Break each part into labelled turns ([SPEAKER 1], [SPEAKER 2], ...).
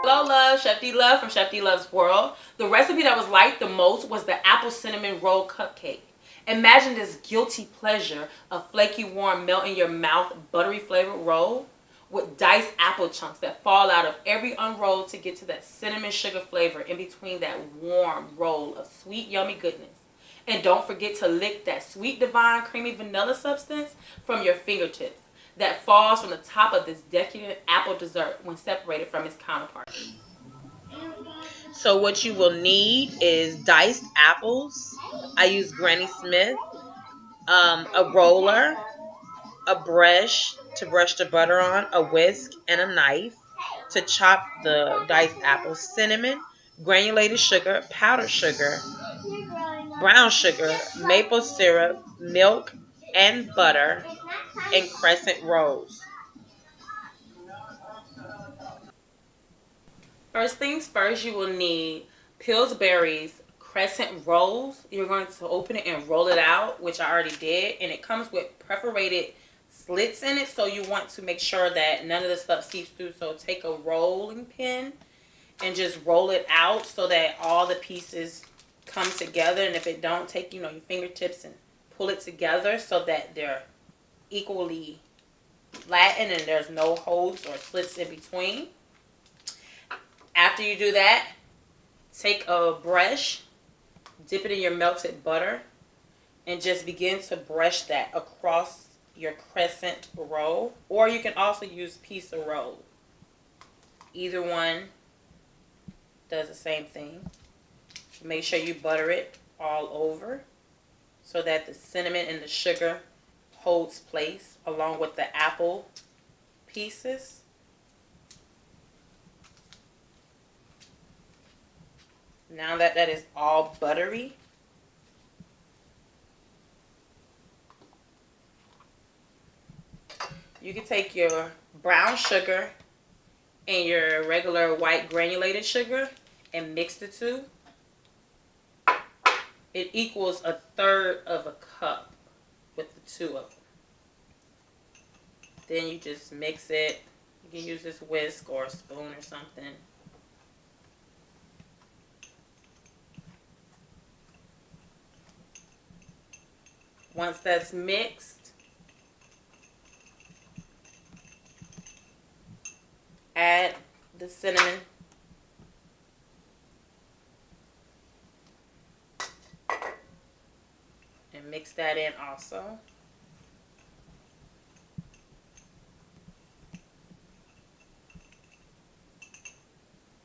[SPEAKER 1] Hello love, Chef D Love from Chef D Love's World. The recipe that was liked the most was the apple cinnamon roll cupcake. Imagine this guilty pleasure of flaky warm melt in your mouth buttery flavored roll with diced apple chunks that fall out of every unroll to get to that cinnamon sugar flavor in between that warm roll of sweet yummy goodness. And don't forget to lick that sweet divine creamy vanilla substance from your fingertips that falls from the top of this decadent apple dessert when separated from its counterparts. So what you will need is diced apples. I use Granny Smith, a roller, a brush to brush the butter on, a whisk, and a knife to chop the diced apples, cinnamon, granulated sugar, powdered sugar, brown sugar, maple syrup, milk, and butter, and crescent rolls. First things first, you will need Pillsbury's crescent rolls. You're going to open it and roll it out, which I already did. And it comes with perforated slits in it. So you want to make sure that none of the stuff seeps through. So take a rolling pin and just roll it out so that all the pieces come together. And if it don't, take, your fingertips and pull it together so that they're equally flattened and there's no holes or slits in between. After you do that, take a brush, dip it in your melted butter, and just begin to brush that across your crescent roll. Or you can also use piece of roll. Either one does the same thing. Make sure you butter it all over so that the cinnamon and the sugar holds place along with the apple pieces. Now that that is all buttery, you can take your brown sugar and your regular white granulated sugar and mix the two. It equals 1/3 of a cup with the two of them. Then you just mix it. You can use this whisk or a spoon or something. Once that's mixed, add the cinnamon. And mix that in also.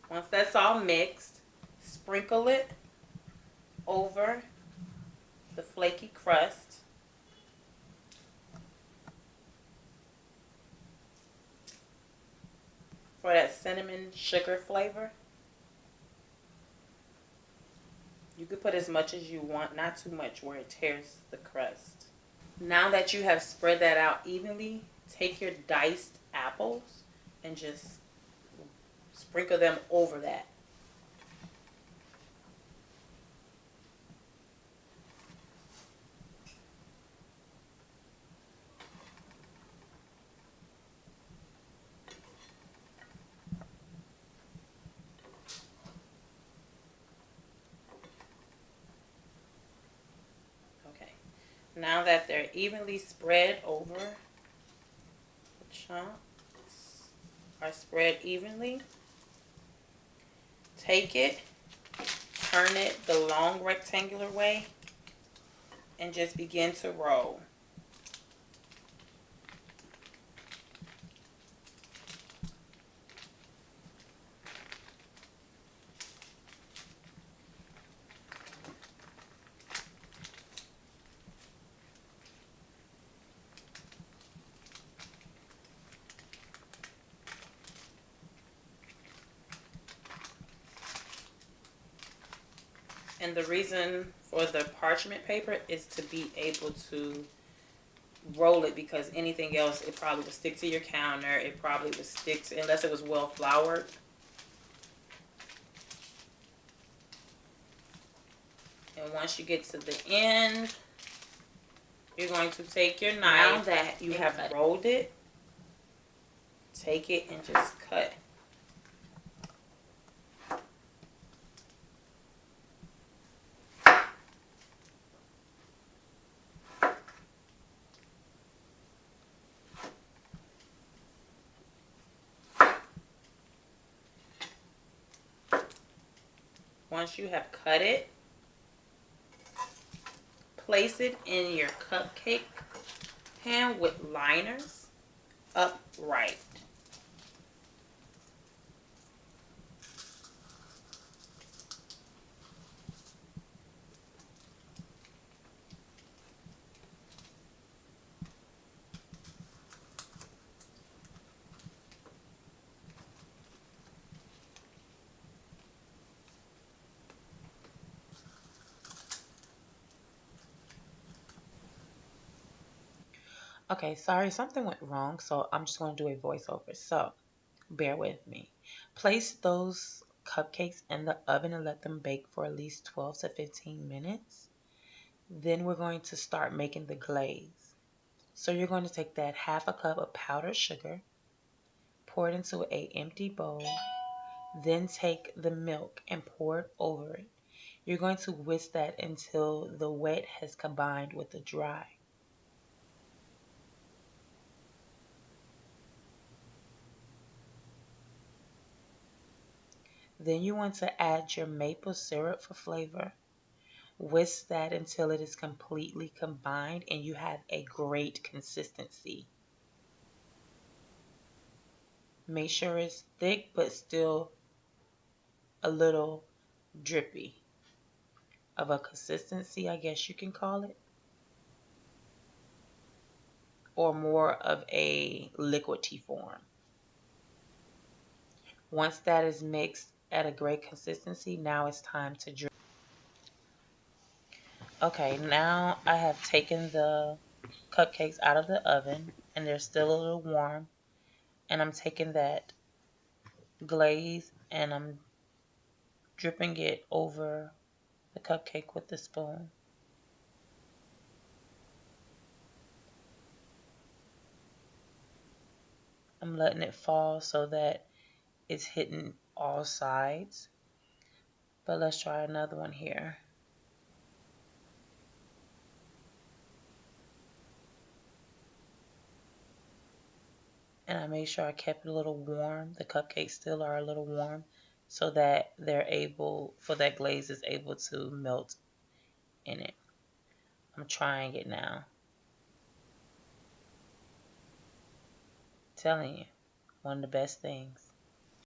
[SPEAKER 1] Once that's all mixed, sprinkle it over the flaky crust. For that cinnamon sugar flavor. You could put as much as you want, not too much where it tears the crust. Now that you have spread that out evenly, take your diced apples and just sprinkle them over that. Now that they're evenly spread over, the chunks are spread evenly, take it, turn it the long rectangular way, and just begin to roll. And the reason for the parchment paper is to be able to roll it, because anything else, it probably would stick to your counter. It probably would stick to, unless it was well floured. And once you get to the end, you're going to take your knife. Now that you have rolled it, take it and just cut Once you have cut it, place it in your cupcake pan with liners upright. Okay, sorry, something went wrong, so I'm just going to do a voiceover. So, bear with me. Place those cupcakes in the oven and let them bake for at least 12 to 15 minutes. Then we're going to start making the glaze. So you're going to take that half a cup of powdered sugar, pour it into a empty bowl, then take the milk and pour it over it. You're going to whisk that until the wet has combined with the dry. Then you want to add your maple syrup for flavor. Whisk that until it is completely combined and you have a great consistency. Make sure it's thick but still a little drippy of a consistency, I guess you can call it, or more of a liquidy form. Once that is mixed at a great consistency, now it's time to drip. Okay, now I have taken the cupcakes out of the oven and they're still a little warm, and I'm taking that glaze and I'm dripping it over the cupcake with the spoon. I'm letting it fall so that it's hitting all sides. But let's try another one here. And I made sure I kept it a little warm. The cupcakes still are a little warm so that that glaze is able to melt in it. I'm trying it now. Telling you, one of the best things.